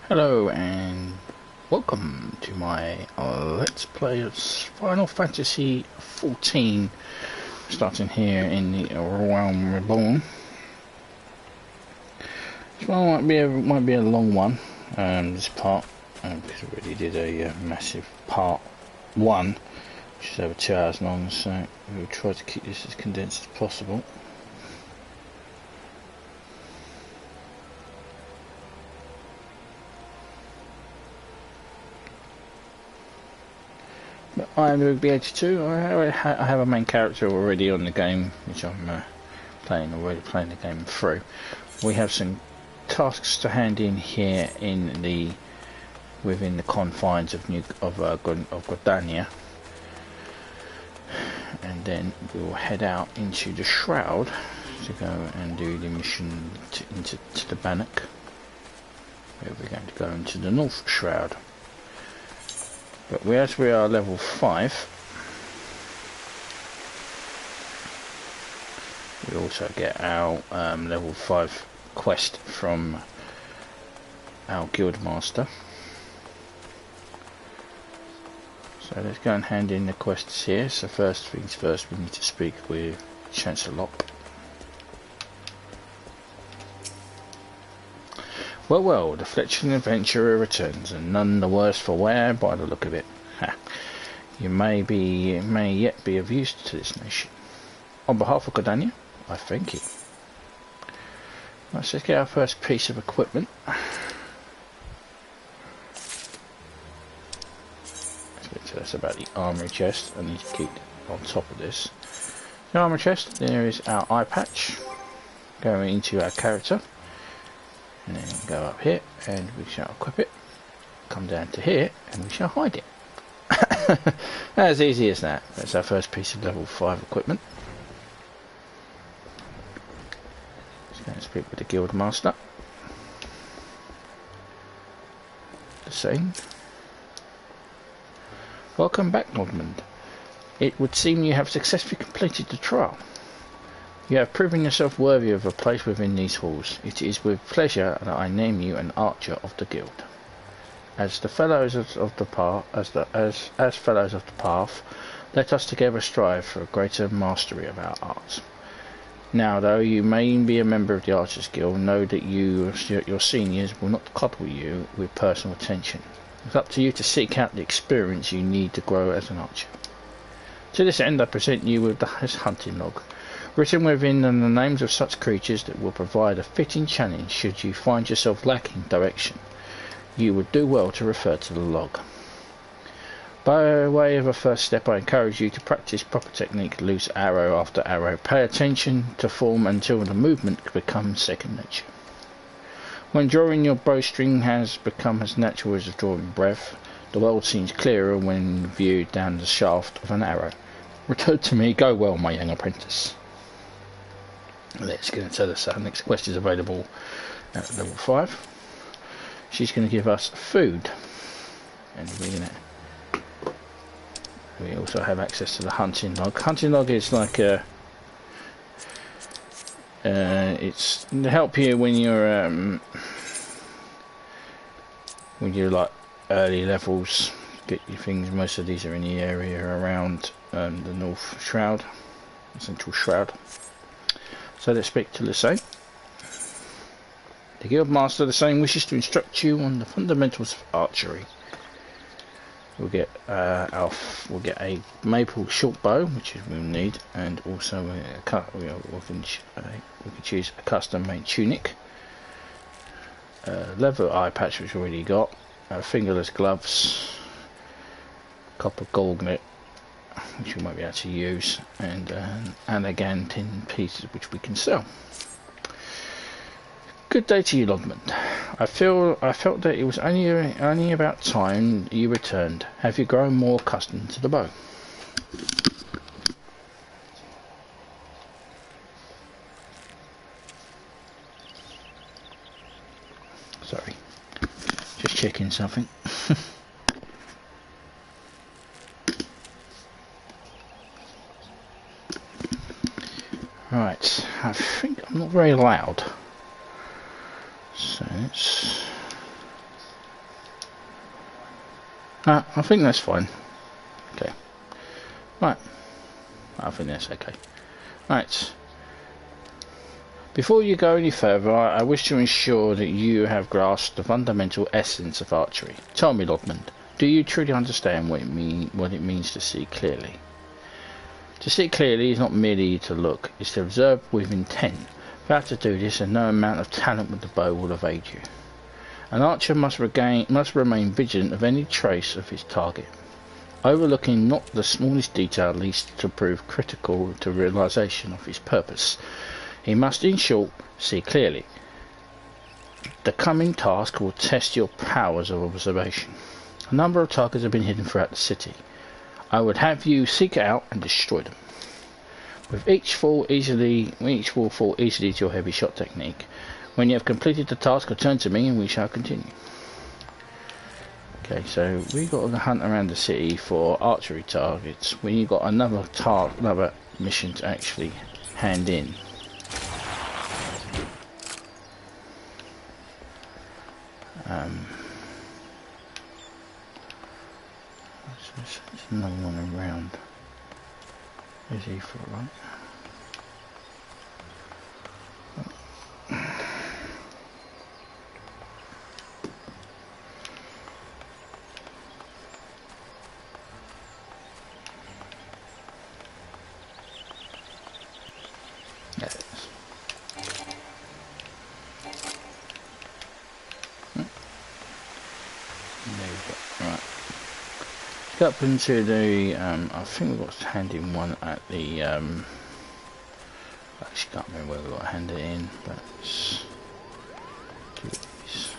Hello and welcome to my Let's Play of Final Fantasy XIV, starting here in the Realm Reborn. This one might be a long one, this part, because we already did a massive part 1, which is over 2 hours long, so we'll try to keep this as condensed as possible. I'm BH2. I have a main character already on the game, which I'm already playing the game through. We have some tasks to hand in here within the confines of Grindania, and then we'll head out into the Shroud to go and do the mission to the Bannock, where we're going to go into the North Shroud. But as we are level 5, we also get our level 5 quest from our guild master. So let's go and hand in the quests here. So first things first, we need to speak with Chancellor. Well, the fletching adventurer returns, and none the worse for wear by the look of it. Ha. You may yet be of use to this nation. On behalf of Grindania, I thank you. Let's just get our first piece of equipment. Let's get to this about the armory chest. I need to keep on top of this. The armory chest, there is our eye patch going into our character. And then go up here and we shall equip it, come down to here and we shall hide it. As easy as that. That's our first piece of level 5 equipment. Just going to speak with the guild master. The same. Welcome back, Lodmund. It would seem you have successfully completed the trial. You have proven yourself worthy of a place within these halls. It is with pleasure that I name you an archer of the guild. As fellows of the path, let us together strive for a greater mastery of our arts. Now, though you may be a member of the Archers Guild, know that your seniors will not coddle you with personal attention. It's up to you to seek out the experience you need to grow as an archer. To this end, I present you with this hunting log, written within the names of such creatures that will provide a fitting challenge should you find yourself lacking direction. You would do well to refer to the log. By way of a first step, I encourage you to practice proper technique, loose arrow after arrow. Pay attention to form until the movement becomes second nature. When drawing, your bowstring has become as natural as drawing breath. The world seems clearer when viewed down the shaft of an arrow. Return to me, go well, my young apprentice. Let's get into this. Our next quest is available at level 5. She's going to give us food, and we also have access to the hunting log. Hunting log is like it's to help you when you're like early levels. Get your things. Most of these are in the area around the North Shroud, Central Shroud. So let's speak to Lysane. The guild master, Lysane, wishes to instruct you on the fundamentals of archery. We'll get a maple short bow, which we'll need, and also we can choose a custom-made tunic, leather eye patch, which we already got, fingerless gloves, copper gauntlet, which we might be able to use, and again tin pieces which we can sell. Good day to you, Lodmund. I felt that it was only about time you returned. Have you grown more accustomed to the bow? Sorry, just checking something. Right, I think I'm not very loud. So let's I think that's fine. Okay. Right. I think that's okay. Right. Before you go any further, I wish to ensure that you have grasped the fundamental essence of archery. Tell me, Lodmund, do you truly understand what it means to see clearly? To see clearly is not merely to look, it's to observe with intent. Without to do this, and no amount of talent with the bow will evade you. An archer must remain vigilant of any trace of his target, overlooking not the smallest detail least to prove critical to realization of his purpose. He must, in short, see clearly. The coming task will test your powers of observation. A number of targets have been hidden throughout the city. I would have you seek out and destroy them. With each will fall easily to your heavy shot technique. When you have completed the task, return to me and we shall continue. Okay, so we got to hunt around the city for archery targets. We got another mission to actually hand in. There's another one around. Is he for right? Up into the I think we've got to hand in one at the I actually can't remember where we got to hand it in, but let's do these.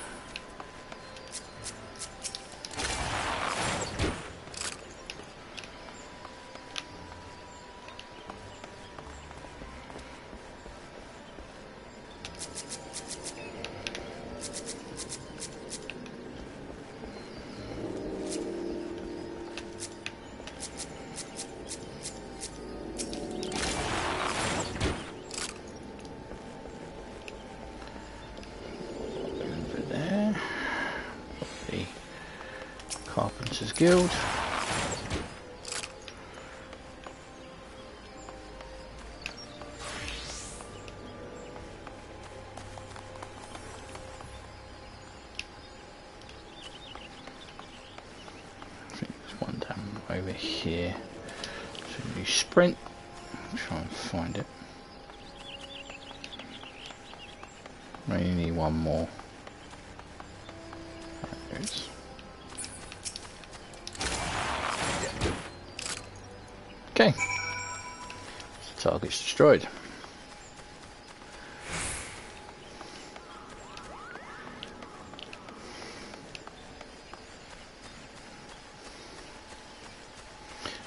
Carpenter's Guild. I think there's one down over here. So you sprint, try and find it. Maybe need one more. There it is. Okay, the target's destroyed.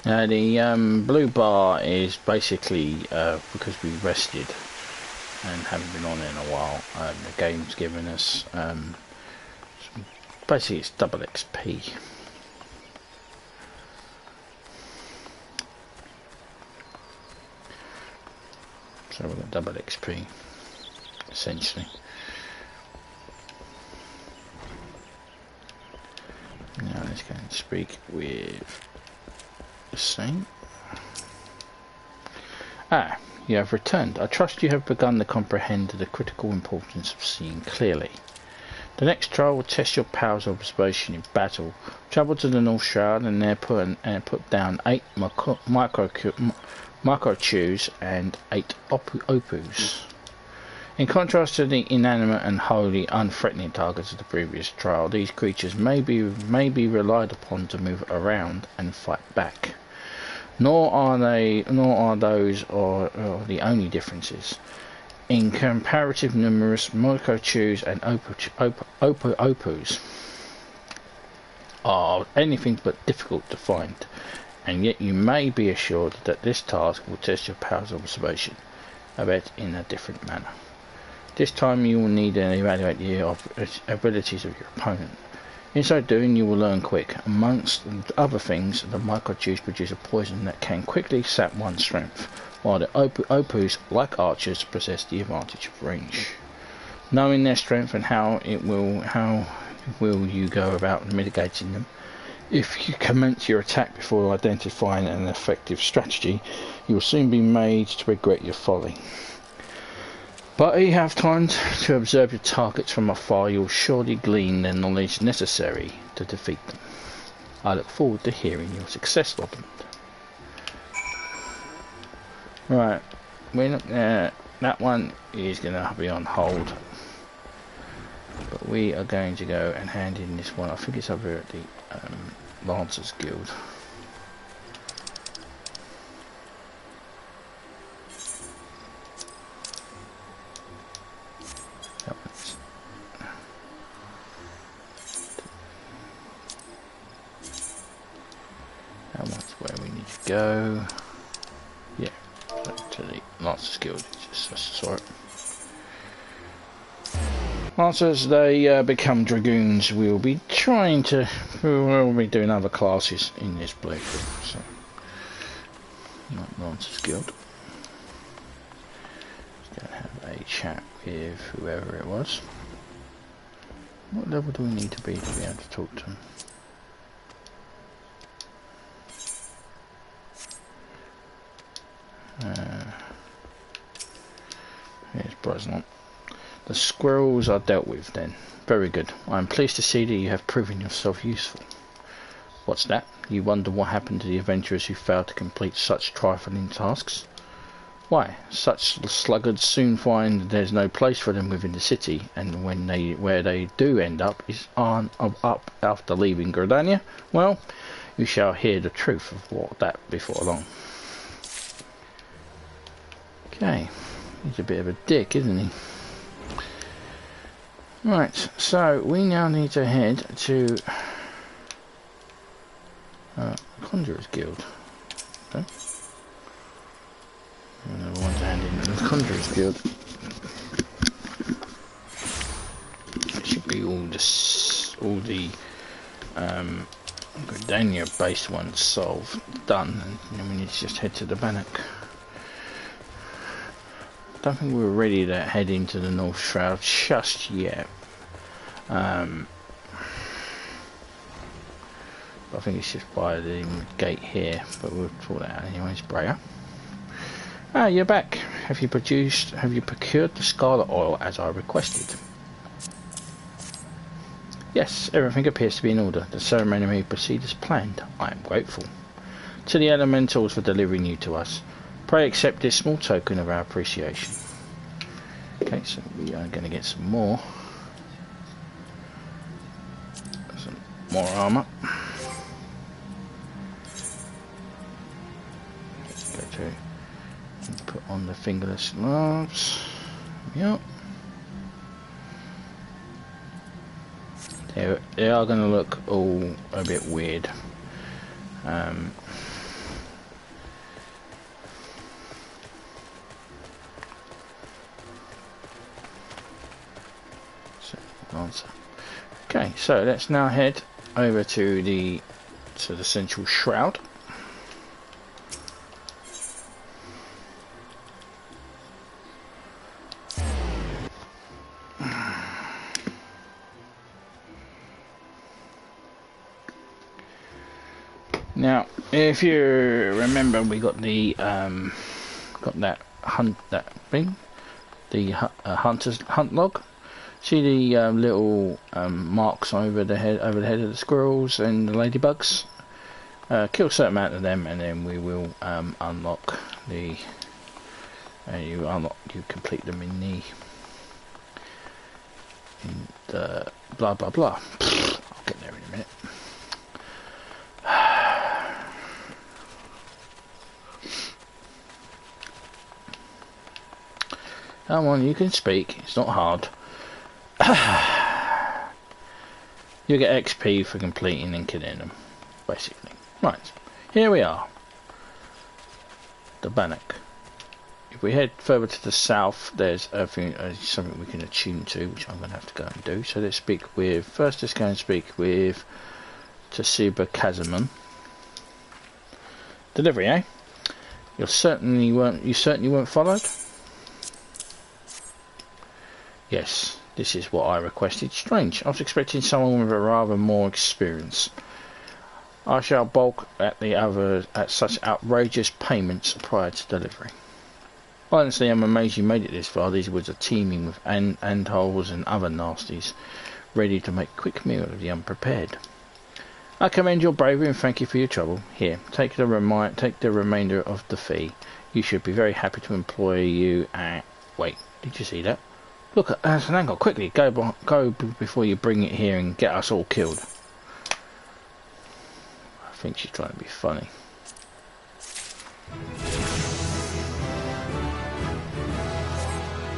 Now the blue bar is basically because we rested and haven't been on in a while. The game's given us basically it's double XP. So we've got double XP, essentially. Now let's go and speak with the Saint. Ah, you have returned. I trust you have begun to comprehend the critical importance of seeing clearly. The next trial will test your powers of observation in battle. Travel to the North Shroud and there put down 8 micro-chews and 8 opus. In contrast to the inanimate and wholly unthreatening targets of the previous trial, these creatures may be relied upon to move around and fight back. Nor are those the only differences. In comparative numerous, micro-chews and opus are anything but difficult to find. And yet you may be assured that this task will test your powers of observation, albeit in a different manner. This time you will need to evaluate the abilities of your opponent. In so doing you will learn quick. Amongst other things, the micro-chews produce a poison that can quickly sap one's strength, while the opus, like archers, possess the advantage of range. Knowing their strength and how will you go about mitigating them, If you commence your attack before identifying an effective strategy, you will soon be made to regret your folly. But you have time to observe your targets from afar. You'll surely glean the knowledge necessary to defeat them. I look forward to hearing your success, Lodmund. Right, we're not that one is going to be on hold. But we are going to go and hand in this one. I think it's over at the Lancers Guild. That one's where we need to go. Yeah, to the Lancers Guild. Just I saw it. Lancers, they become dragoons. We'll be doing other classes in this blue. So, not Lancers Guild. Just gonna have a chat with whoever it was. What level do we need to be able to talk to them? Here's Brosnan. The squirrels are dealt with then. Very good. I am pleased to see that you have proven yourself useful. What's that? You wonder what happened to the adventurers who failed to complete such trifling tasks? Why, such sluggards soon find there's no place for them within the city, and where they do end up is up after leaving Grindania. Well, you shall hear the truth of that before long. Okay, he's a bit of a dick, isn't he? Right, so we now need to head to Conjurer's Guild. Okay. Another one to hand in the Conjurer's Guild. It should be all the Grindania based ones solved, done, and then we need to just head to the Bannock. I don't think we're ready to head into the North Shroud just yet. I think it's just by the gate here, but we'll sort that out anyways. Breyer. Ah, you're back. Have you procured the scarlet oil as I requested? Yes, everything appears to be in order. The ceremony may proceed as planned. I am grateful to the elementals for delivering you to us. Pray accept this small token of our appreciation. Okay, so we are going to get some more armour. Go to and put on the fingerless gloves. Yep. They are going to look all a bit weird. Okay, so let's now head over to the central shroud. Now, if you remember, we got the hunter's hunt log. See the little marks over the head of the squirrels and the ladybugs. Kill a certain amount of them, and then we will unlock the. You complete them in the blah blah blah. I'll get there in a minute. Come on, you can speak. It's not hard. You get XP for completing and killing them, basically. Right, here we are. The Bannock. If we head further to the south, there's something we can attune to, which I'm going to have to go and do. So let's speak with. First, let's go and speak with Tsuba Kazumon. Delivery, eh? You certainly weren't followed. Yes, this is what I requested. Strange. I was expecting someone with a rather more experience. I shall balk at the others at such outrageous payments prior to delivery. Honestly, I'm amazed you made it this far. These woods are teeming with ant-holes and other nasties, ready to make quick meal of the unprepared. I commend your bravery and thank you for your trouble. Here, take the remainder of the fee. You should be very happy to employ you at... Wait, did you see that? Look at that's an angle. Quickly, go before you bring it here and get us all killed. I think she's trying to be funny.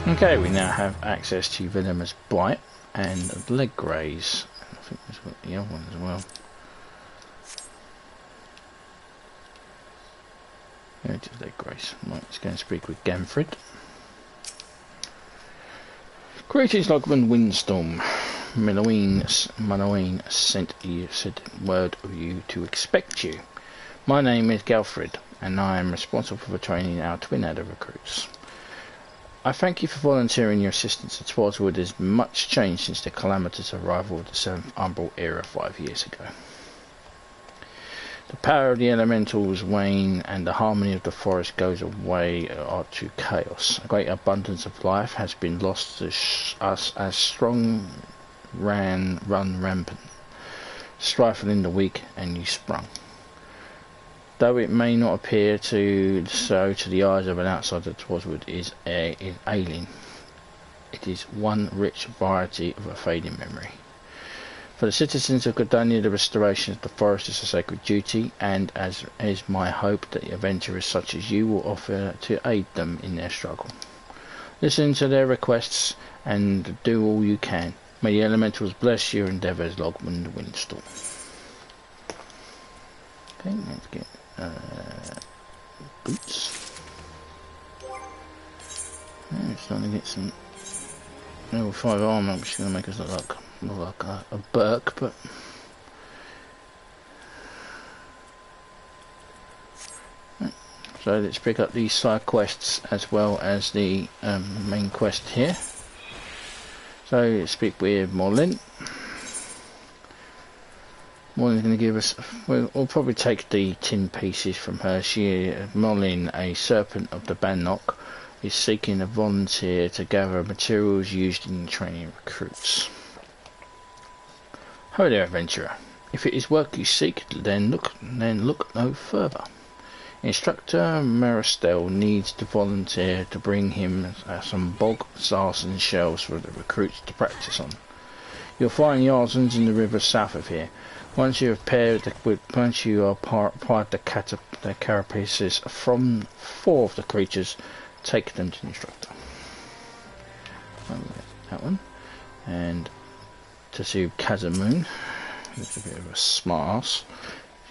Okay, we now have access to Venomous Bite and Leg Graze. I think there's the other one as well. Here it is, Leg Graze. Right, let's go and speak with Gamfred. Greetings, Lodmund Windstorm. Manoween said word of you to expect you. My name is Galfred, and I am responsible for training our twin adder recruits. I thank you for volunteering your assistance at Twadswood. Has much changed since the calamitous arrival of the 7th Umbral era 5 years ago. The power of the elementals wane and the harmony of the forest goes away to chaos. A great abundance of life has been lost to us as strong run rampant, stifling the weak and new sprung. Though it may not appear to the eyes of an outsider, Twadswood is alien. It is one rich variety of a fading memory. For the citizens of Grindania, the restoration of the forest is a sacred duty, and as is my hope that adventurers such as you will offer to aid them in their struggle. Listen to their requests and do all you can. May the elementals bless your endeavours, Lodmund Windstorm. Okay, let's get boots. Yeah, it's starting to get some level 5 armour, which is going to make us look like a Burke, but right. So let's pick up these side quests as well as the main quest here. So let's speak with Morlin. Morlin's going to give us, we'll probably take the tin pieces from her. Morlin, a serpent of the Bannock, is seeking a volunteer to gather materials used in training recruits. Hello there, adventurer. If it is work you seek, then look no further. Instructor Maristel needs to volunteer to bring him some bog sarsen shells for the recruits to practice on. You'll find Yarzans in the river south of here. Once you have pried the carapaces from 4 of the creatures, take them to the instructor. That one. And to see Kazamoon, who's a bit of a smart ass,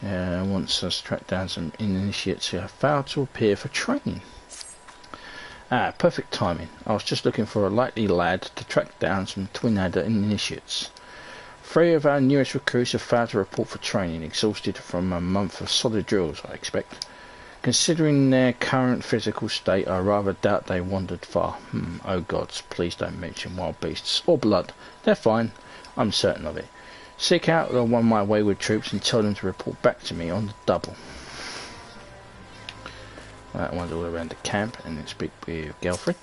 wants us to track down some initiates who have failed to appear for training. Perfect timing. I was just looking for a likely lad to track down some twin adder initiates. 3 of our newest recruits have failed to report for training, exhausted from a month of solid drills, I expect. Considering their current physical state, I rather doubt they wandered far. Oh gods, please don't mention wild beasts or blood. They're fine. I'm certain of it. Seek out one of my wayward troops and tell them to report back to me on the double. That one's all around the camp, and then speak with Galfred.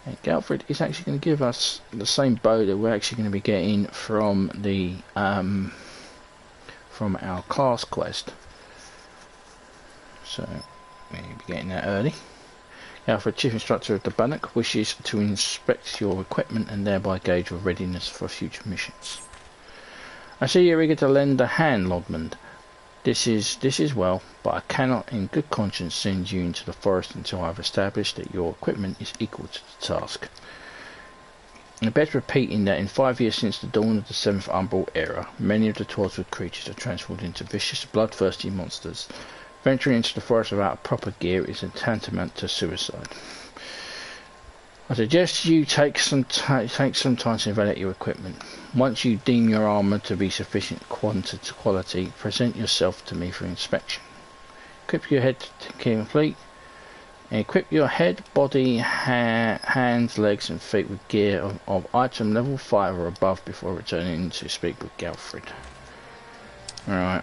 And Galfred is actually going to give us the same bow that we're actually going to be getting from the from our class quest. So we'll be getting that early. Galfred, Chief Instructor of the Bannock, wishes to inspect your equipment and thereby gauge your readiness for future missions. I see you're eager to lend a hand, Lodmund. This is well, but I cannot in good conscience send you into the forest until I have established that your equipment is equal to the task. It bears repeating that in 5 years since the dawn of the 7th Umbral era, many of the Twadswood creatures are transformed into vicious, bloodthirsty monsters. Venturing into the forest without proper gear is a tantamount to suicide. I suggest you take some time to evaluate your equipment. Once you deem your armour to be sufficient quality, present yourself to me for inspection. Equip your head complete. Equip your head, body, hands, legs and feet with gear of item level 5 or above before returning to speak with Galfred. Right.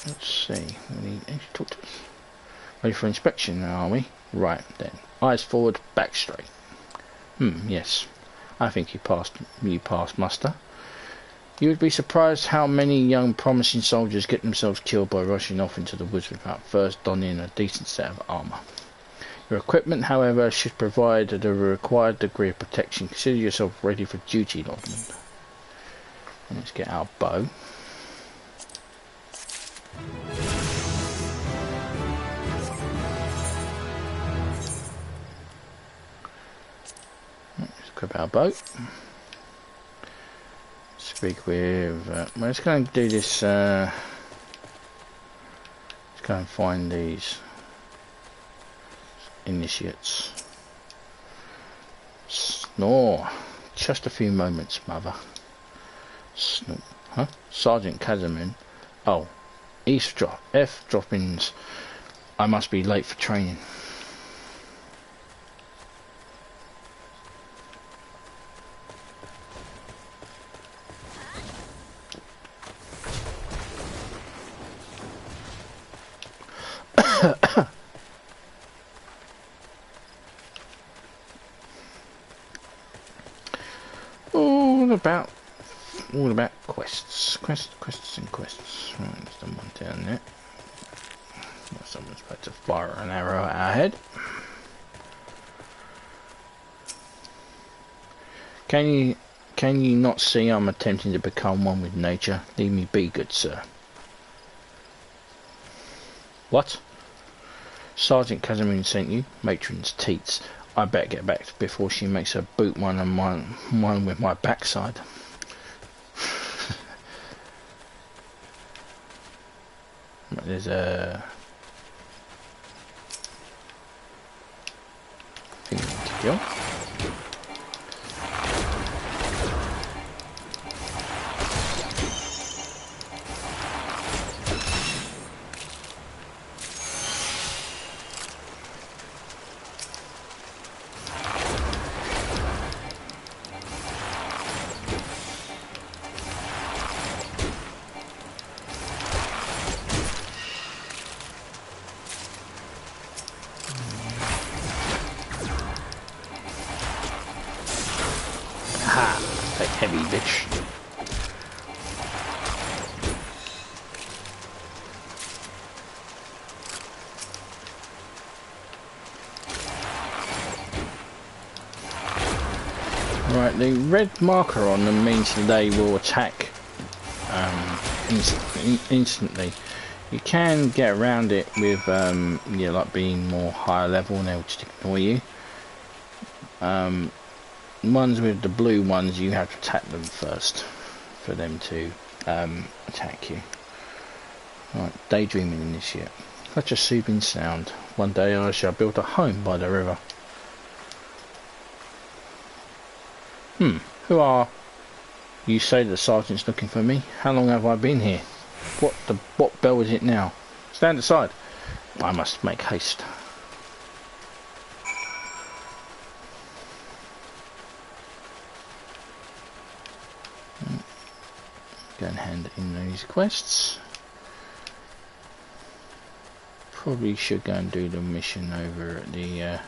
Let's see. We need to talk to us. Ready for inspection now, are we? Right then. Eyes forward, back straight. Yes. I think you passed muster. You would be surprised how many young promising soldiers get themselves killed by rushing off into the woods without first donning a decent set of armour. Your equipment, however, should provide the required degree of protection. Consider yourself ready for duty, Lodmund. Let's get our bow. Let's grab our bow. Speak with... well, let's go and do this... let's go and find these initiates. Snore. Just a few moments, mother. Snore. Huh? Sergeant Casimir. Oh. F-droppings. I must be late for training. all about quests. Quests and quests. Right, there's the one down there. Well, someone's about to fire an arrow at our head. Can you not see I'm attempting to become one with nature? Leave me be, good sir. What? Sergeant Casimir sent you? Matron's teats. I better get back before she makes her boot one with my backside. There's a thing to kill. Heavy bitch. Right, the red marker on them means they will attack instantly. You can get around it with yeah, like being more higher level and they'll just ignore you. Ones with the blue ones, you have to attack them first for them to attack you. Right, daydreaming initiate. Such a soothing sound. One day I shall build a home by the river. Who are you? Say the sergeant's looking for me. How long have I been here? What bell is it now? Stand aside. I must make haste. Go and hand in these quests. Probably should go and do the mission over at the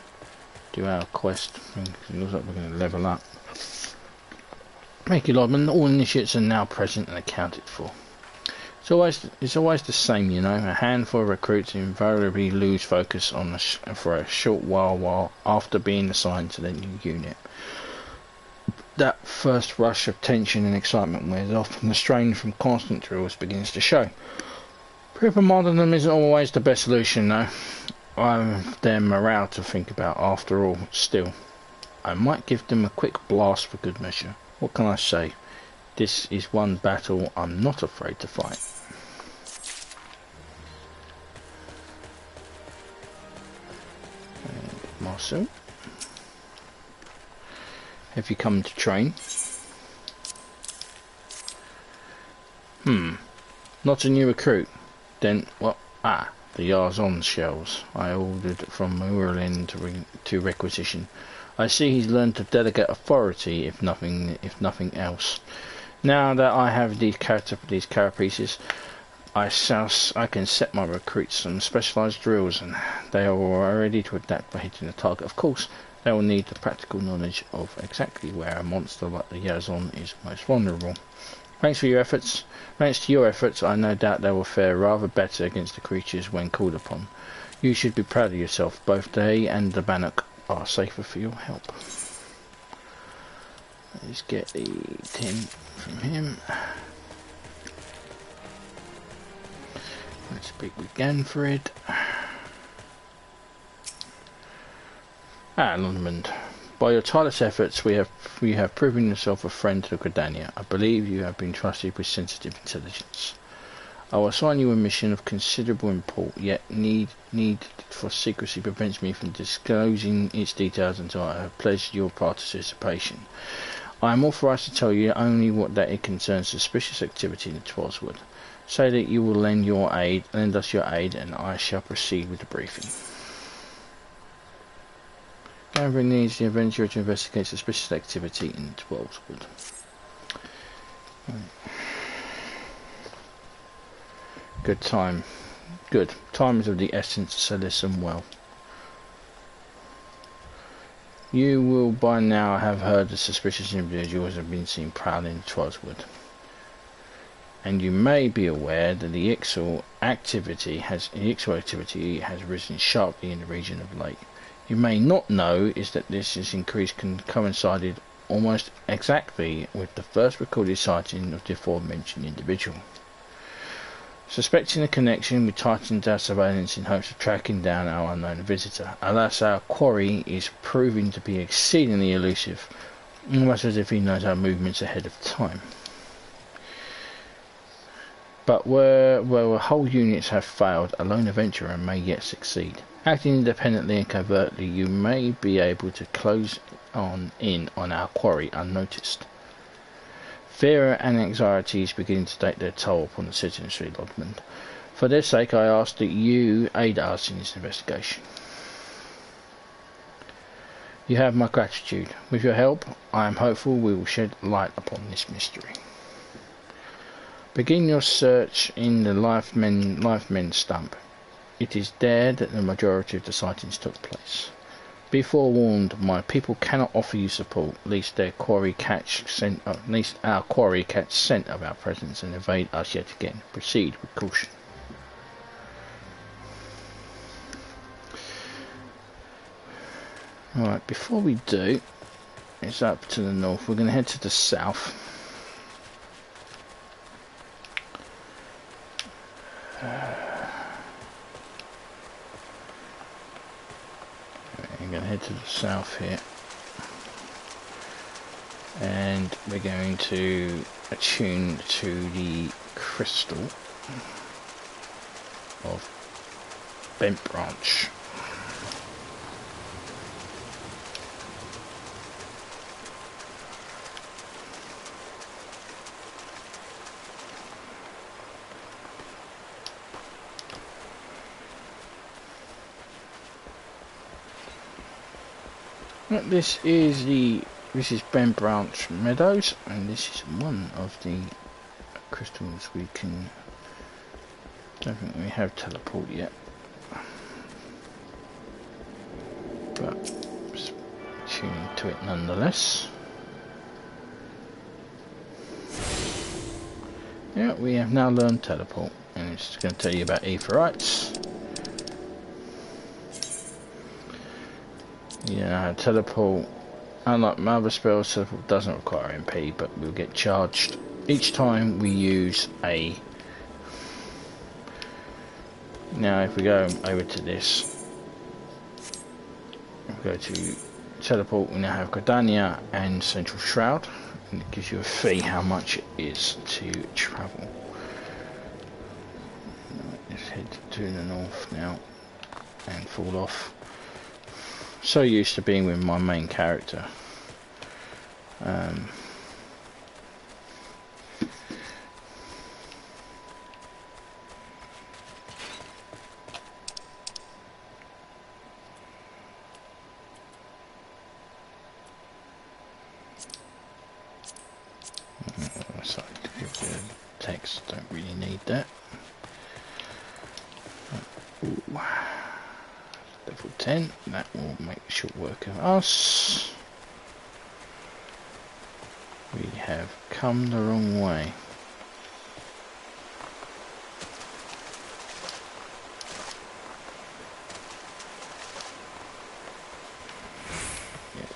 do our quest. It looks like we're going to level up. Thank you, Lodmund. All initiates are now present and accounted for. It's always the same, you know. A handful of recruits invariably lose focus on for a short while after being assigned to their new unit. That first rush of tension and excitement wears off, and the strain from constant drills begins to show. Reprimanding them isn't always the best solution, though. I have their morale to think about after all. Still, I might give them a quick blast for good measure. What can I say? This is one battle I'm not afraid to fight. Marcel, have you come to train? Not a new recruit. Then what? The Yarzon shells I ordered from Merlin to requisition. I see he's learned to delegate authority, if nothing else. Now that I have these carapaces, I can set my recruits some specialised drills, and they are ready to adapt by hitting the target. Of course, they will need the practical knowledge of exactly where a monster like the Yazon is most vulnerable. Thanks to your efforts, I no doubt they will fare rather better against the creatures when called upon. You should be proud of yourself. Both they and the Bannock are safer for your help. Let's get the 10 from him. Let's speak with Ganfred. Lodmund. By your tireless efforts, we have proven yourself a friend to Grindania. I believe you have been trusted with sensitive intelligence. I will assign you a mission of considerable import, yet need for secrecy prevents me from disclosing its details until I have pledged your participation. I am authorized to tell you only that it concerns suspicious activity in the Twelvewood. Say that you will lend us your aid, and I shall proceed with the briefing. Ganfred needs the adventurer to investigate suspicious activity in the Twelvewood. Good time. Good. Time is of the essence, so listen well. You will by now have heard that suspicious individuals have been seen prowling in Twelvewood. And you may be aware that the XIV activity has risen sharply in the region of Lake. You may not know is that this increase coincided almost exactly with the first recorded sighting of the aforementioned individual. Suspecting a connection, we tightened our surveillance in hopes of tracking down our unknown visitor. Alas, our quarry is proving to be exceedingly elusive, almost as if he knows our movements ahead of time. But where whole units have failed, a lone adventurer may yet succeed. Acting independently and covertly, you may be able to close in on our quarry unnoticed. Fear and anxiety is beginning to take their toll upon the citizenry, Lodmund. For their sake, I ask that you aid us in this investigation. You have my gratitude. With your help, I am hopeful we will shed light upon this mystery. Begin your search in the Lifemen stump. It is there that the majority of the sightings took place. Be forewarned, my people cannot offer you support, lest our quarry catch scent of our presence and evade us yet again. Proceed with caution. Alright, before we do, it's up to the north. We're going to head to the south. I'm going to head to the south here, and we're going to attune to the crystal of Bent Branch. This is Bent Branch Meadows, and this is one of the crystals we can. Don't think we have teleport yet, but tuning to it nonetheless. Yeah, we have now learned teleport, and it's going to tell you about aetherites. Yeah, teleport, unlike my other spells, teleport doesn't require MP, but we'll get charged each time we use a. Now if we go over to this, we go to teleport, we now have Grindania and Central Shroud, and it gives you a fee how much it is to travel. Let's head to the north now and fall off. So used to being with my main character. text. Don't really need that. Ooh. Level 10. That will make short work of us. We have come the wrong way.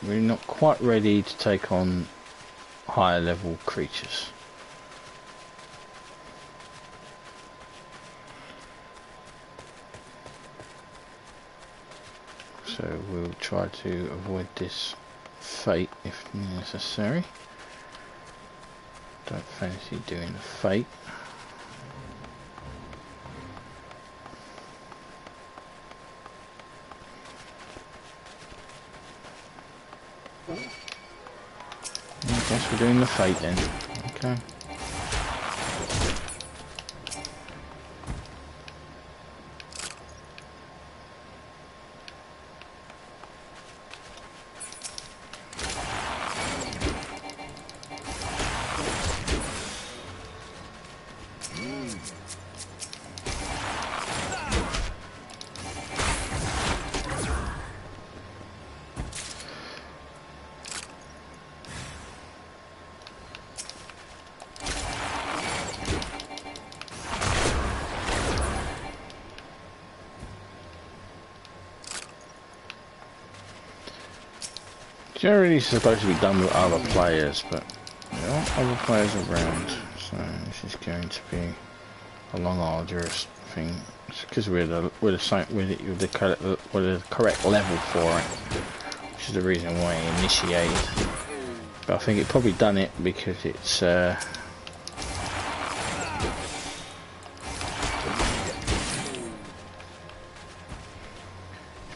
We're not quite ready to take on higher level creatures. So we'll try to avoid this fate if necessary. Don't fancy doing the fate. I guess we're doing the fate then. Okay. Generally supposed to be done with other players, but there aren't other players around, so this is going to be a long arduous thing. It's because we're the correct level for it, which is the reason why I initiated. But I think it probably done it because it's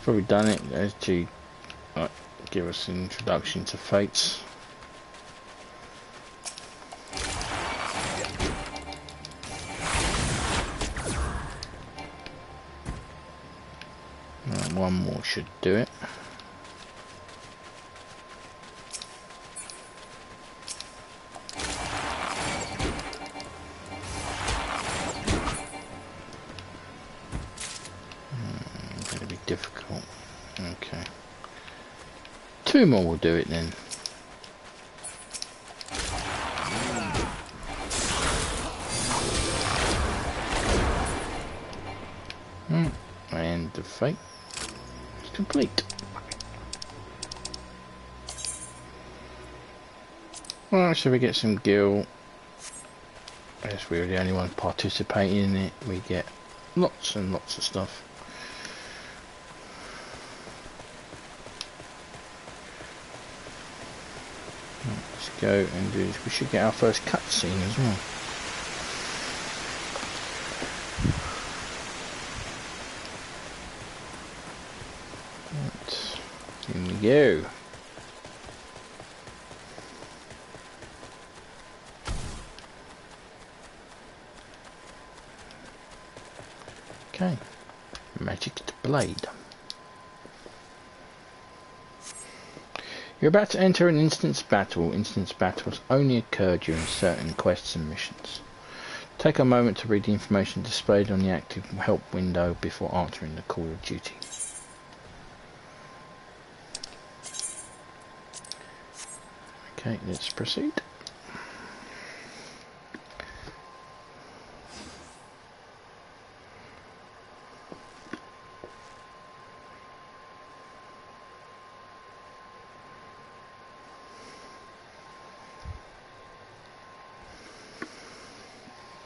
probably done it as to give us an introduction to fates. One more should do it. Gonna be difficult. Okay. Two more will do it then. And the fate is complete. Well, should we get some gil? As we're the only one participating in it, we get lots and lots of stuff. Let's go and do this. We should get our first cutscene as well. Right. Here we go. Okay. Magic blade. You're about to enter an instance battle. Instance battles only occur during certain quests and missions. Take a moment to read the information displayed on the active help window before answering the call of duty. Okay, let's proceed.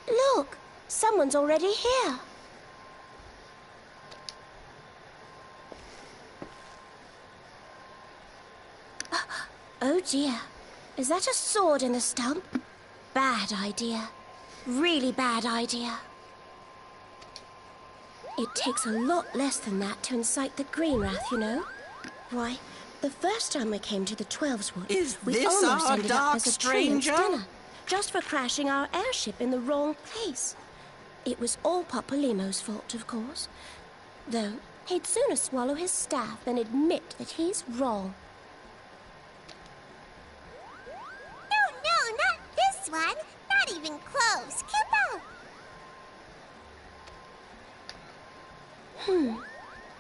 Look, someone's already here. Oh dear. Is that a sword in the stump? Bad idea. Really bad idea. It takes a lot less than that to incite the Green Wrath, you know. Why, the first time we came to the 12's Wood, we almost ended up as a stranger dinner, just for crashing our airship in the wrong place. It was all Papolimo's fault, of course. Though, he'd sooner swallow his staff than admit that he's wrong. No, not this one. Not even close. Kill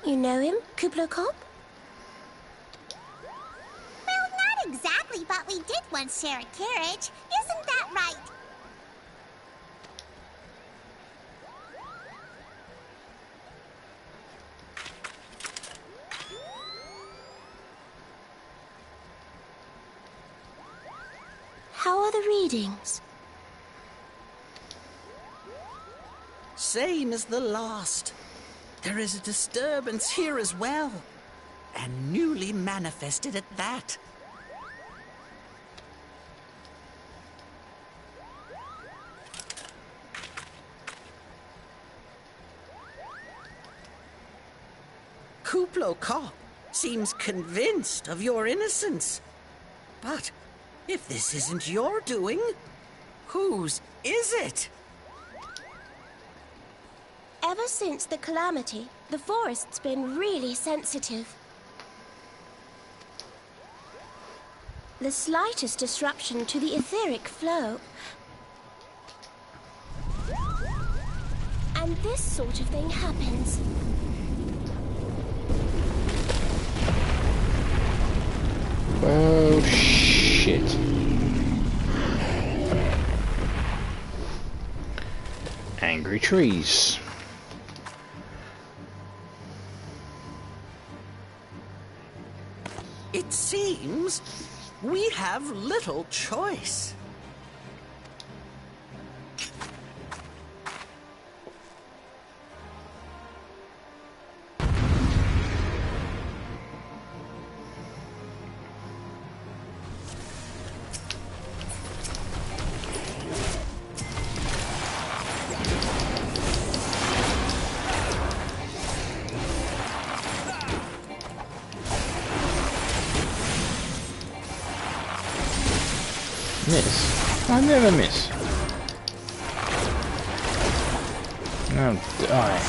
You know him, Kublo Kop? Well, not exactly, but we did once share a carriage. Isn't that right? How are the readings? Same as the last. There is a disturbance here as well. And newly manifested at that. Kuplo Kop seems convinced of your innocence. But if this isn't your doing, whose is it? Ever since the calamity, the forest's been really sensitive. The slightest disruption to the etheric flow, and this sort of thing happens. Oh, shit. Angry trees. It seems we have little choice. Miss. I never miss. Oh, die.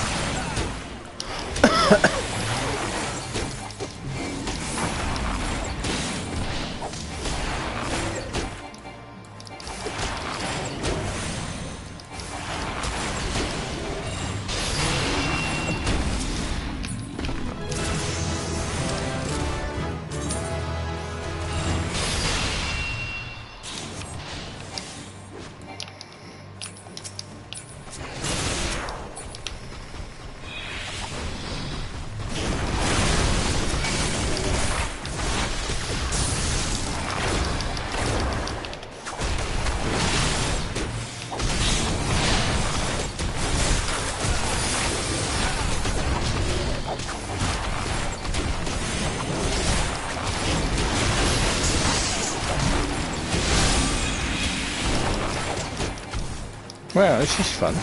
Well, this is fun.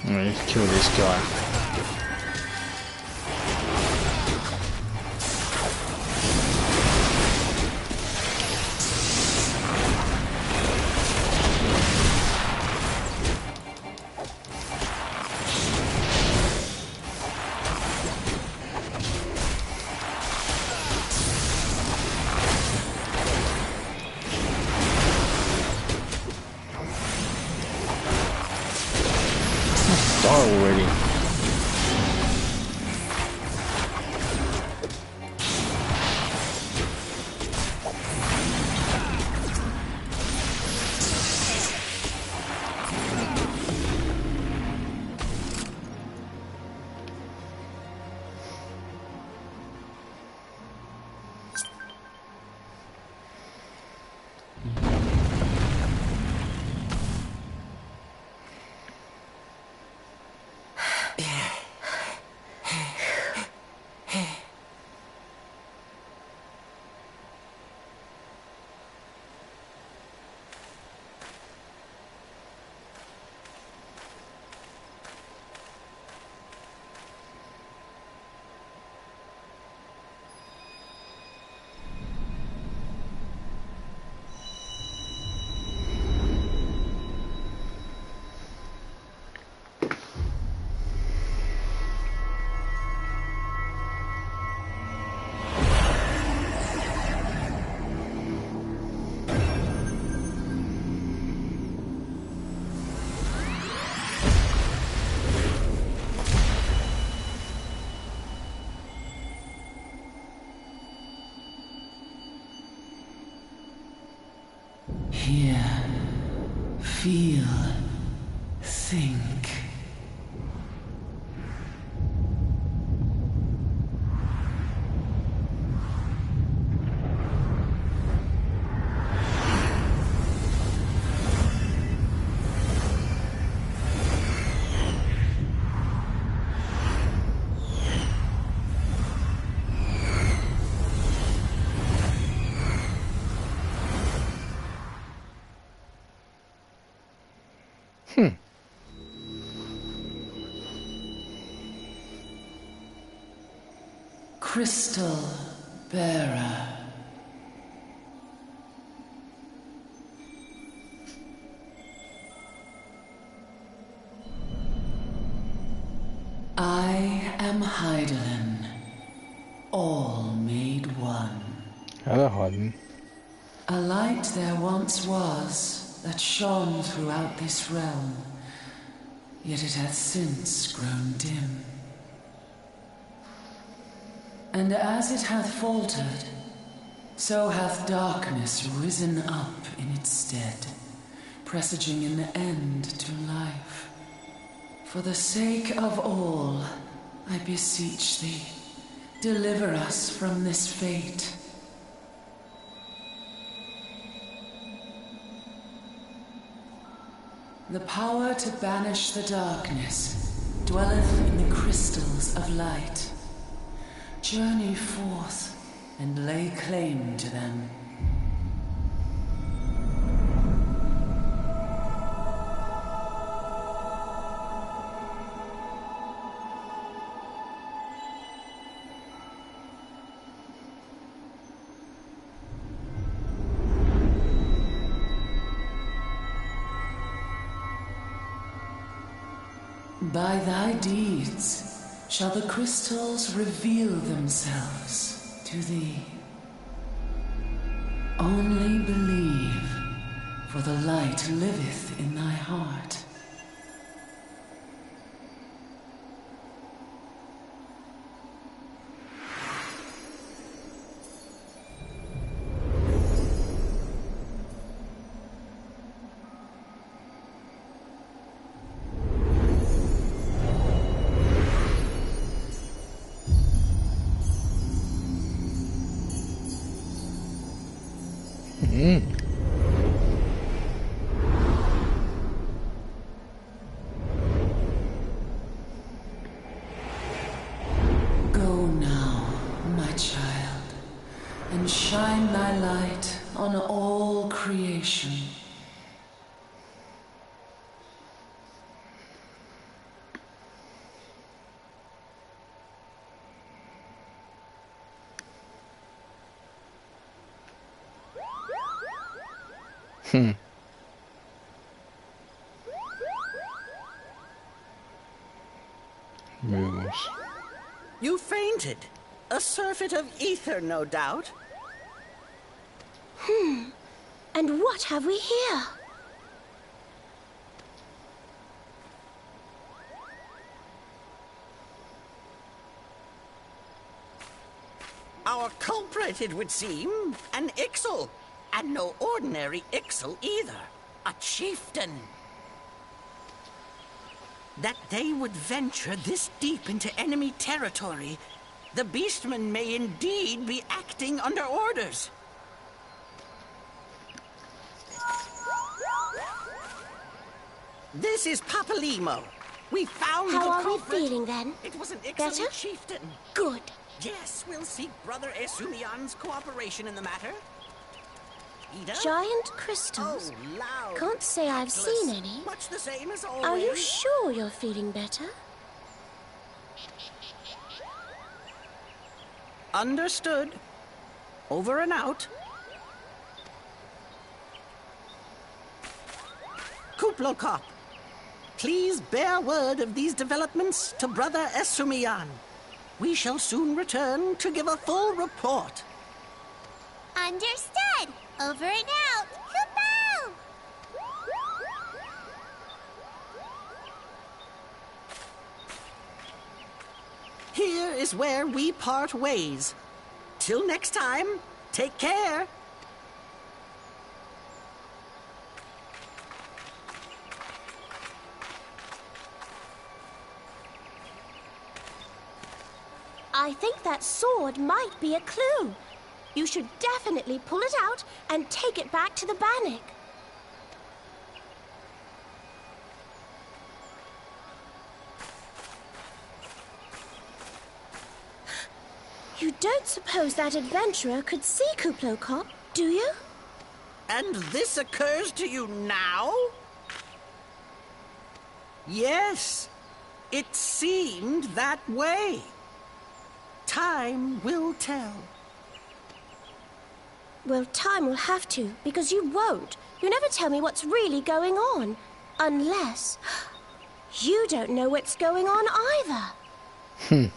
Let's kill this guy. Die already. hear, feel, think. Crystal Bearer. I am Heidelin, all made one. Hello, Hayden. A light there once was that shone throughout this realm, yet it hath since grown dim. And as it hath faltered, so hath darkness risen up in its stead, presaging an end to life. For the sake of all, I beseech thee, deliver us from this fate. The power to banish the darkness dwelleth in the crystals of light. Journey forth and lay claim to them. By thy deeds shall the crystals reveal themselves to thee. Only believe, for the light liveth in thy heart. Go now, my child, and shine thy light on all creation. Moves. You fainted. A surfeit of ether, no doubt. And what have we here? Our culprit, it would seem, an Ixal. And no ordinary Ixal either. A chieftain. That they would venture this deep into enemy territory, the beastmen may indeed be acting under orders. This is Papalimo. We found How the are we culprit. feeling then? It was an Better? excellent chieftain. Good. Yes, we'll seek Brother Esumian's cooperation in the matter. Ida? Giant crystals? Oh, loud. Can't say I've reckless. seen any. Much the same as always. Are you sure you're feeling better? Understood. Over and out. Kuplokop, please bear word of these developments to Brother Esumian. We shall soon return to give a full report. Understood. Over and out. Kaboom! Here is where we part ways. Till next time, take care. I think that sword might be a clue. You should definitely pull it out and take it back to the Bannock. You don't suppose that adventurer could see Kuplokop, do you? And this occurs to you now? Yes, it seemed that way. Time will tell. Well, time will have to, because you won't. You never tell me what's really going on. Unless... you don't know what's going on either.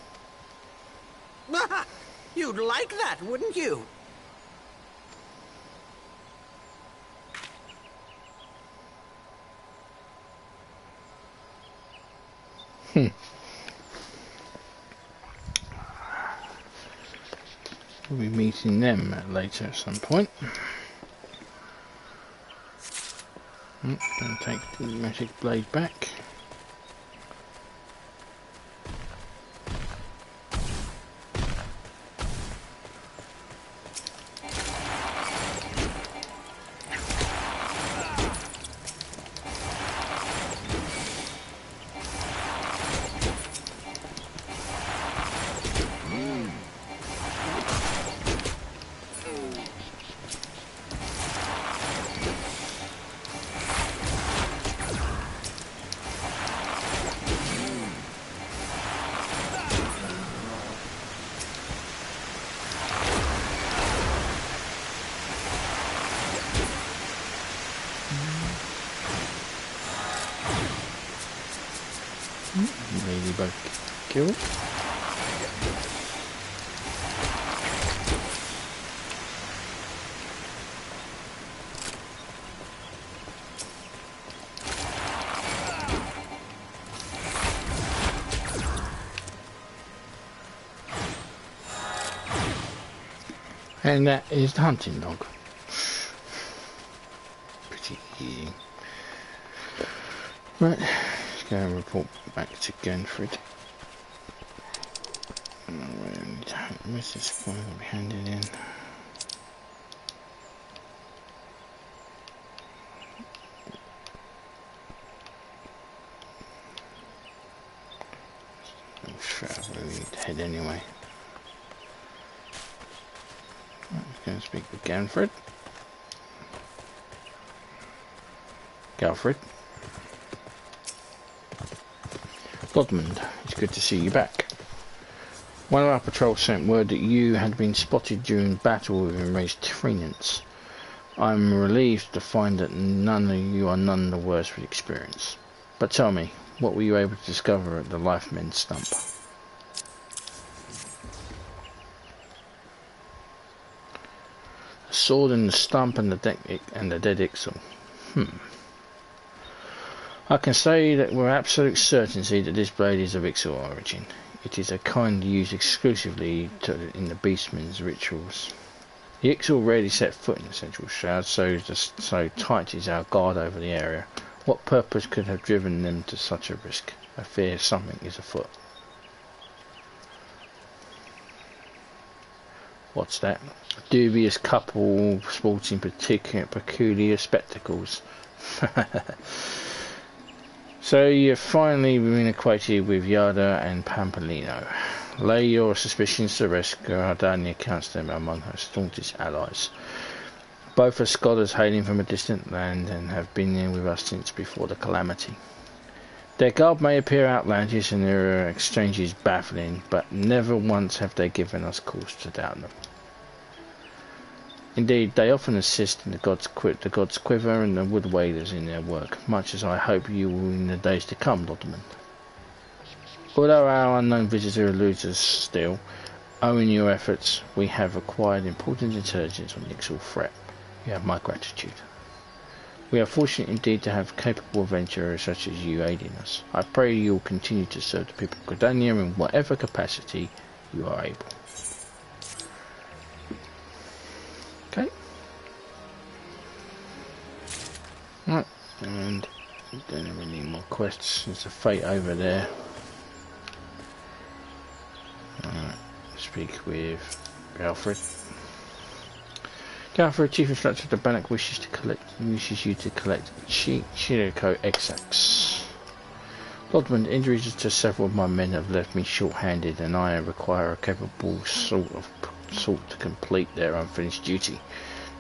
You'd like that, wouldn't you? We'll be meeting them later at some point. And take the magic blade back. Ladybug killed. And that is the hunting dog. Pretty easy. Right, let's go and report back to Genfrid. Where's this file that we handed in? Black Shroud, where we need to head anyway. Let's go and speak with Genfrid. Galfrid. Lodmund, it's good to see you back. One of our patrols sent word that you had been spotted during battle with enraged Tyranians. I'm relieved to find that none of you are none the worse for the experience. But tell me, what were you able to discover at the Lifemen stump? A sword in the stump and the dead Ixal. I can say that we're absolute certainty that this blade is of Ixal origin. It is a kind used exclusively in the Beastmen's rituals. The Ixal rarely set foot in the Central Shroud, so tight is our guard over the area. What purpose could have driven them to such a risk? I fear something is afoot. What's that? A dubious couple sporting peculiar spectacles. So you've finally been acquainted with Yada and Pampolino. Lay your suspicions to rest. Grindania counts them among her staunchest allies. Both are scholars hailing from a distant land and have been here with us since before the calamity. Their garb may appear outlandish and their exchanges baffling, but never once have they given us cause to doubt them. Indeed, they often assist in the God's Quiver and the Wood Waders in their work, much as I hope you will in the days to come, Lodmund. Although our unknown visitor eludes us still, owing your efforts, we have acquired important intelligence on the Ixal threat. You have my gratitude. We are fortunate indeed to have capable adventurers such as you aiding us. I pray you will continue to serve the people of Grindania in whatever capacity you are able. Okay. Right, and we don't have any more quests. There's a fate over there. Alright, speak with Alfred. Alfred, Chief Instructor of the Bannock wishes you to collect Shiriko XX. Lodmund, injuries to several of my men have left me short-handed, and I require a capable sort to complete their unfinished duty.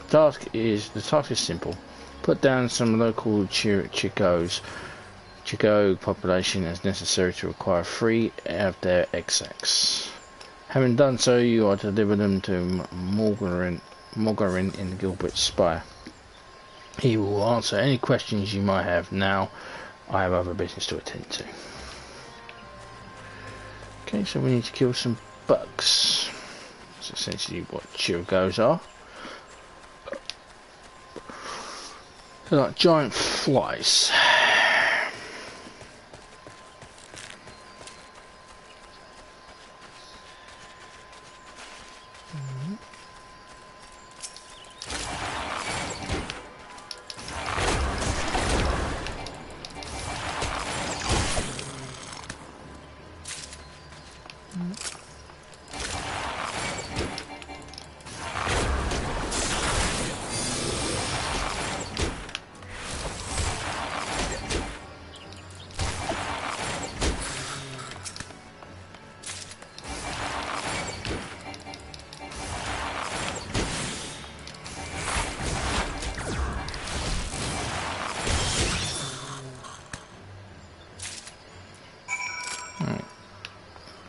The task is simple. Put down some local Chigo population as necessary to acquire 3 of their XX. Having done so, you are to deliver them to Mogarin in Gilbert's Spire. He will answer any questions you might have. Now, I have other business to attend to. Okay, so we need to kill some bugs. That's essentially what Chirigos are. They're like giant flies.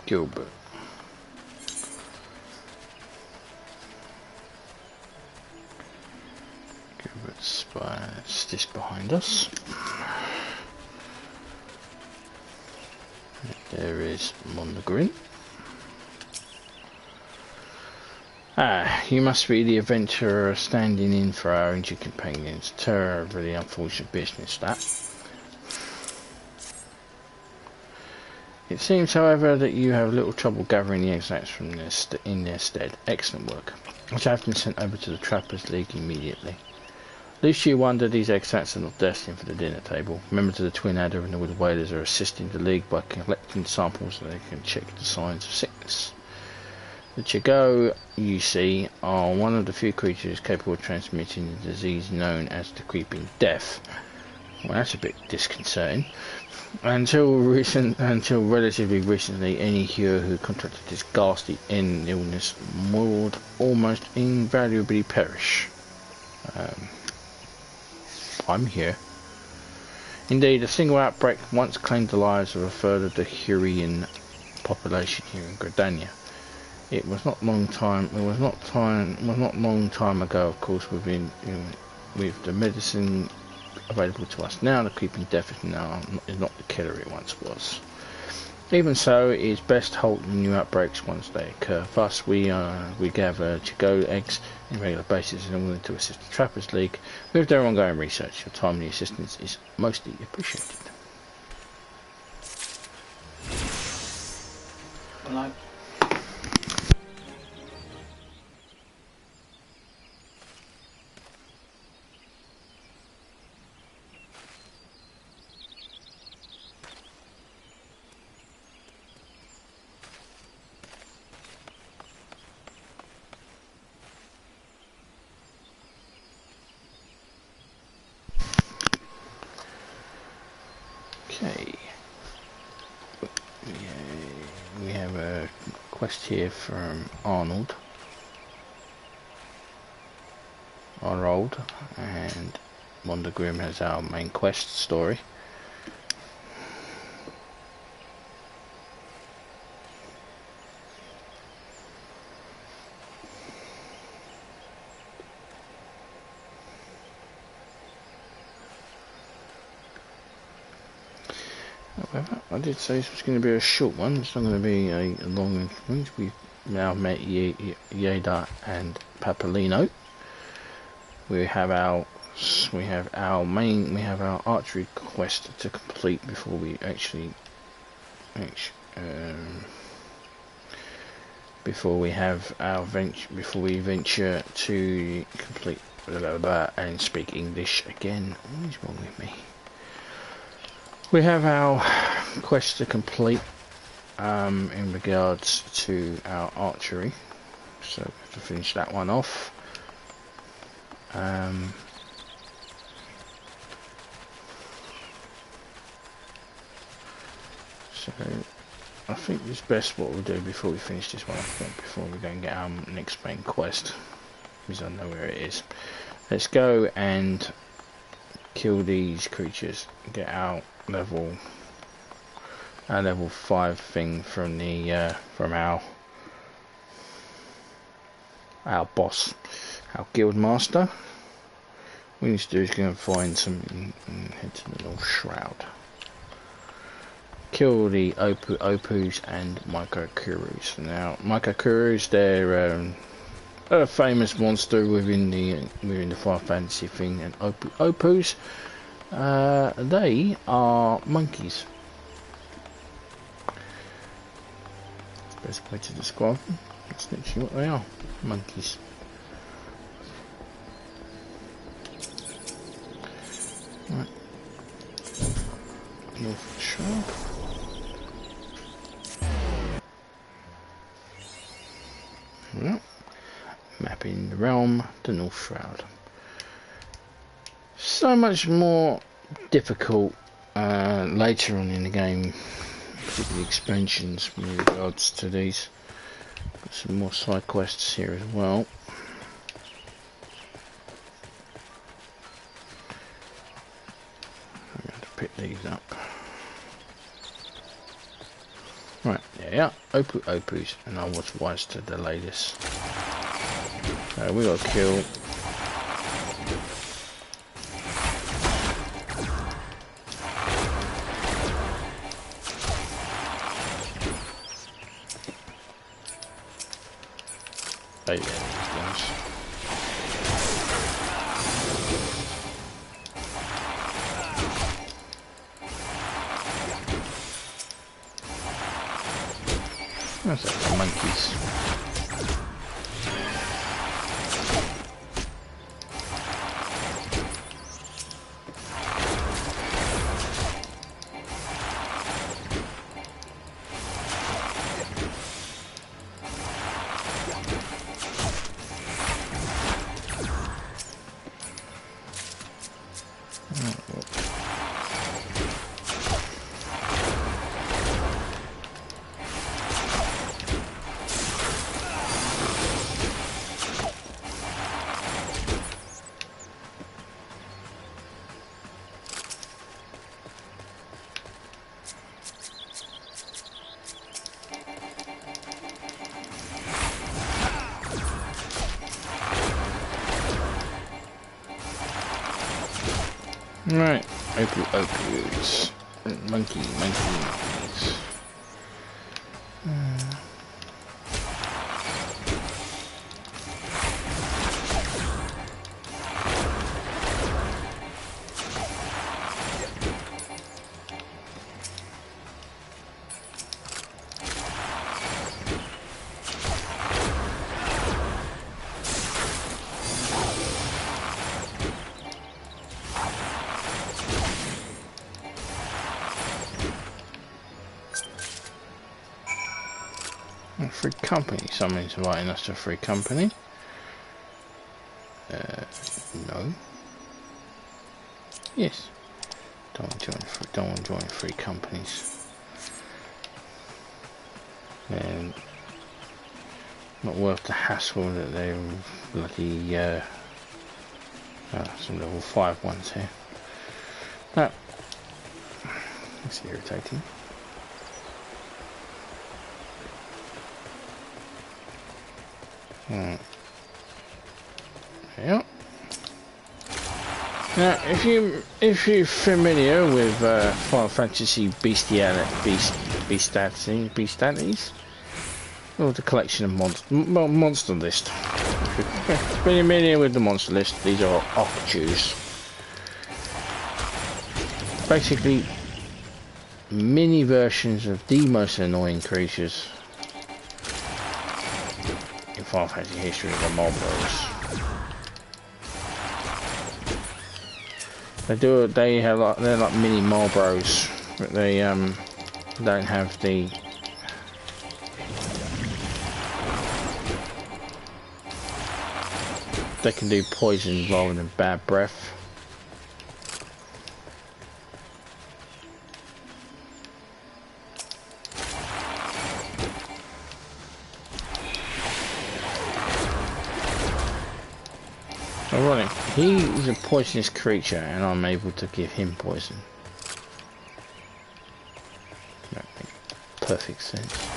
Gilbert's Spire. It's just behind us. There is Mogarin. You must be the adventurer standing in for our injured companions. Terribly unfortunate business, that. It seems, however, that you have little trouble gathering the exacts from in their stead. Excellent work. I shall have them sent over to the Trappers League immediately. Least you wonder these exacts are not destined for the dinner table. Members of the Twin Adder and the Wood Whalers are assisting the League by collecting samples so they can check the signs of sickness. The Chigo, you see, are one of the few creatures capable of transmitting the disease known as the Creeping Death. Well, that's a bit disconcerting. Until relatively recently, any hero who contracted this ghastly illness would almost invariably perish. I'm here. Indeed, a single outbreak once claimed the lives of a third of the Hurrian population here in Grindania. It was not long time ago, of course, with the medicine available to us now. The Creeping Death is not the killer it once was. Even so, it is best to halt new outbreaks once they occur. Thus, we gather Chigo eggs on a regular basis in order to assist the Trappers League with their ongoing research. Your timely assistance is mostly appreciated. Hello. Okay, we have a quest here from Arnold, and Mogarin has our main quest story. However, I did say this was going to be a short one. It's not going to be a long one. We've now met Yeda and Papalino. We have our archery quest to complete before we venture to complete and speak English again. What is wrong with me? We have our quest to complete in regards to our archery, so we have to finish that one off. So I think it's best what we'll do before we finish this one, before we go and get our next main quest, because I know where it is. Let's go and kill these creatures, get our level 5 thing from the from our boss, our guild master. What we need to do is go and find some and head to the Black Shroud. Kill the opus and mykokurus. Now, mykokurus, they're a famous monster within the Final Fantasy thing, and opus, they are monkeys. Best way to describe them. That's literally what they are, monkeys. Right. North Shroud. Yep. Mapping the realm, the North Shroud. So much more difficult later on in the game, particularly expansions with regards to these. Got some more side quests here as well. I'm going to pick these up. Right, yeah, opus, and I was wise to delay this. We got to kill. Oh yeah, these guys. What's that? The monkeys. Right, opus. Monkeys. Free company. Someone's inviting us to a free company. No. Yes. Don't want to join free companies. And not worth the hassle that they're bloody some level 5 ones here. No. That's irritating. Right. Yeah. Now, if you're familiar with Final Fantasy bestialities, or the collection of monster list. If you're familiar with the monster list, these are opus. Basically, mini versions of the most annoying creatures in Final Fantasy history, the Marlboros. They're like mini Marlboros, but they don't have the They can do poison rather than bad breath. Ironic, he is a poisonous creature and I'm able to give him poison. That makes perfect sense.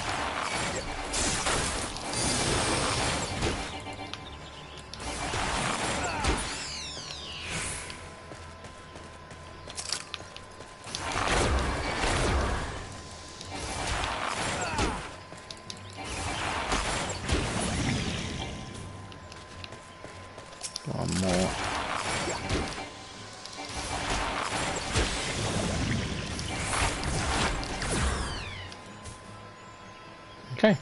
One more. Okay.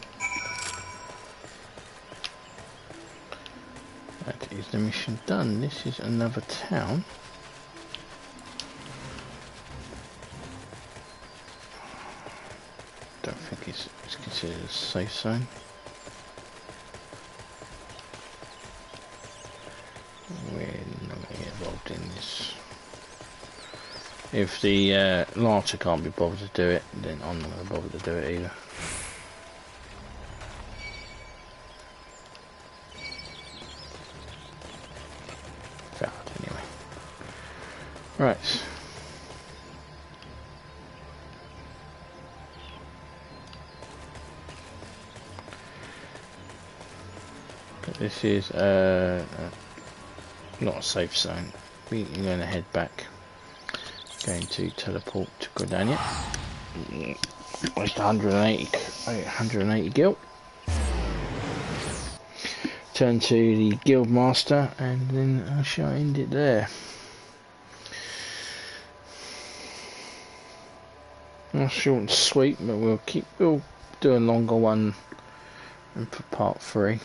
That is the mission done. This is another town. Don't think it's considered a safe zone. We're not going to get involved in this. If the Larcher can't be bothered to do it, then I'm not going to bother to do it either. Failed anyway. Right. This is not a safe zone. We're going to head back. Going to teleport to Grindania. Just 180 gil. Turn to the guild master, and then I shall end it there. Not short and sweet, but we'll do a longer one and for part 3.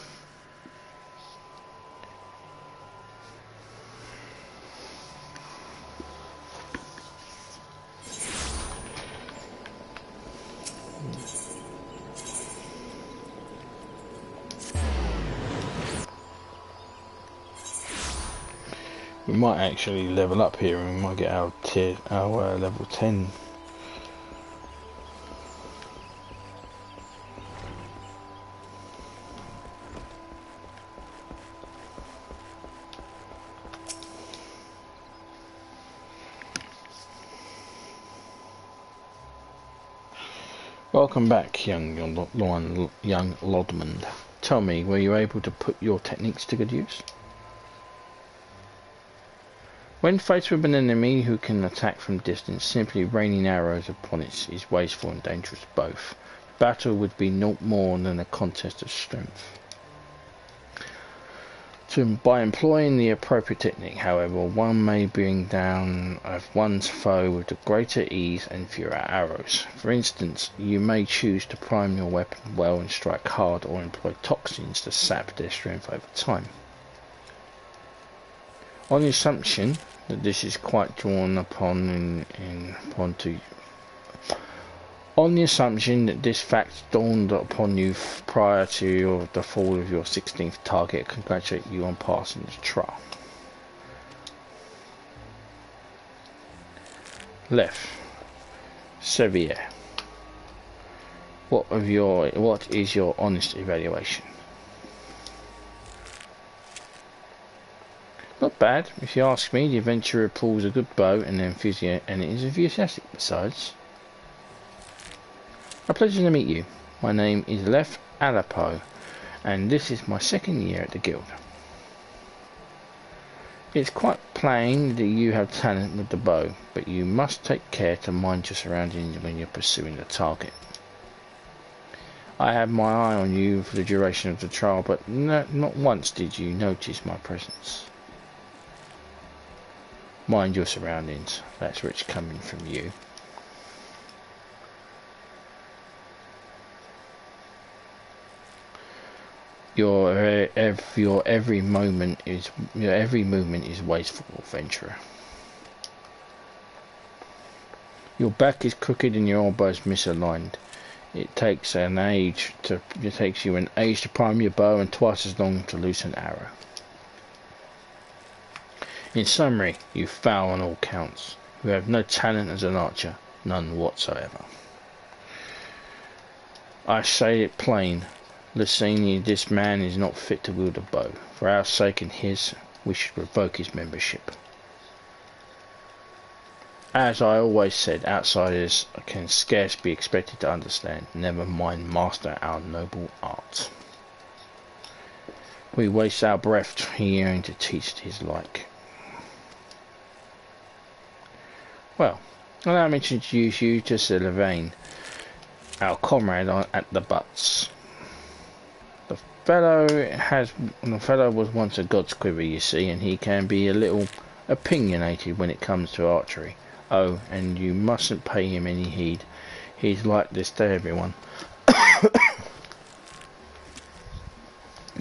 We might actually level up here and we might get our level 10. Welcome back, young Lodmund. Tell me, were you able to put your techniques to good use? When faced with an enemy who can attack from distance, simply raining arrows upon it is wasteful and dangerous both. Battle would be naught more than a contest of strength. By employing the appropriate technique, however, one may bring down one's foe with the greater ease and fewer arrows. For instance, you may choose to prime your weapon well and strike hard, or employ toxins to sap their strength over time. On the assumption that this is quite drawn upon on the assumption that this fact dawned upon you prior to the fall of your 16th target, I congratulate you on passing this trial. Left. Sevier. What is your honest evaluation? Not bad, if you ask me. The adventurer pulls a good bow and is enthusiastic besides. A pleasure to meet you. My name is Lef Alapo, and this is my 2nd year at the guild. It's quite plain that you have talent with the bow, but you must take care to mind your surroundings when you're pursuing the target. I had my eye on you for the duration of the trial, but not once did you notice my presence. Mind your surroundings, that's where it's coming from you. Your every movement is wasteful, adventurer. Your back is crooked and your elbows misaligned. It takes you an age to prime your bow and twice as long to loose an arrow. In summary, you fail on all counts. You have no talent as an archer, none whatsoever. I say it plain, Lucini, this man is not fit to wield a bow. For our sake and his, we should revoke his membership. As I always said, outsiders can scarce be expected to understand, never mind master our noble art. We waste our breath hearing to teach his like. Well, allow me to introduce you to Sir Levain, our comrade at the butts. The fellow was once a god's quiver, you see, and he can be a little opinionated when it comes to archery. Oh, and you mustn't pay him any heed. He's like this to everyone.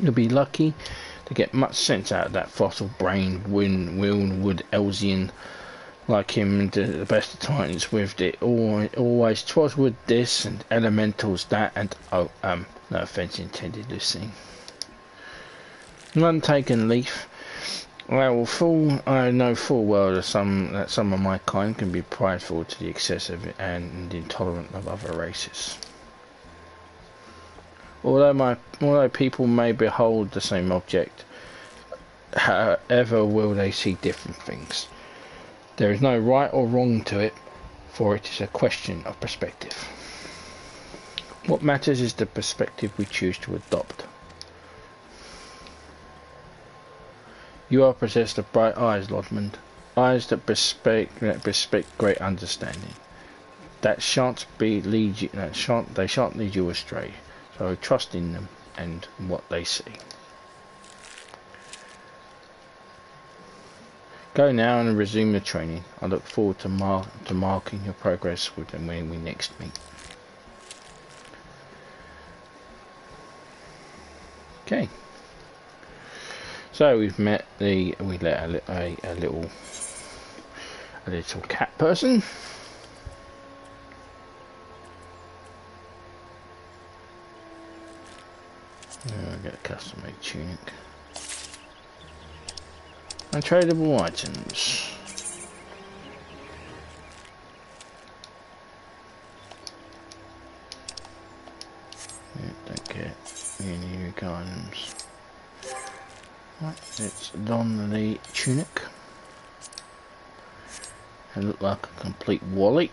You'll be lucky to get much sense out of that fossil-brained, Wilnwood Elsian like him, and the best of times with it. Always 'twas wood this, and elementals that, and no offence intended, Lucy. One taken leaf. I know full well that some of my kind can be prideful to the excessive and intolerant of other races. Although people may behold the same object, however will they see different things. There is no right or wrong to it, for it is a question of perspective. What matters is the perspective we choose to adopt. You are possessed of bright eyes, Lodmund, eyes that bespeak great understanding. They shan't lead you astray. So trust in them and what they see. Go now and resume the training. I look forward to marking your progress with them when we next meet. Okay. So we've met we let a little cat person. I get a custom made tunic. Untradeable items. Yeah, don't get any unique items. Right, let's don the tunic and look like a complete wally.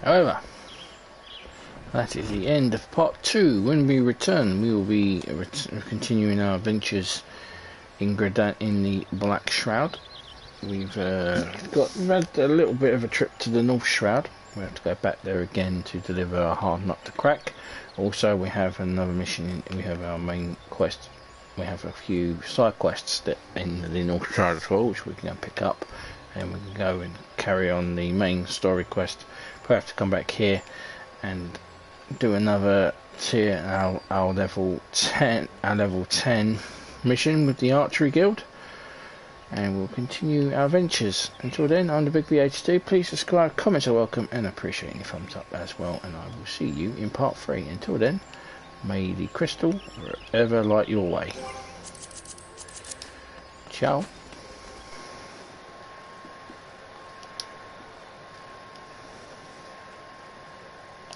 However, that is the end of part 2. When we return, we will be continuing our adventures in the Black Shroud. We've had a little bit of a trip to the North Shroud. We have to go back there again to deliver a hard nut to crack. Also, we have another mission. We have our main quest. We have a few side quests that in the North Shroud as well, which we can pick up, and we can go and carry on the main story quest. We have to come back here and do another tier, our level 10 mission with the Archery Guild. And we'll continue our ventures. Until then, I'm the Big V82. Please subscribe, comments are welcome, and I appreciate any thumbs up as well. And I will see you in part 3. Until then, may the crystal ever light your way. Ciao.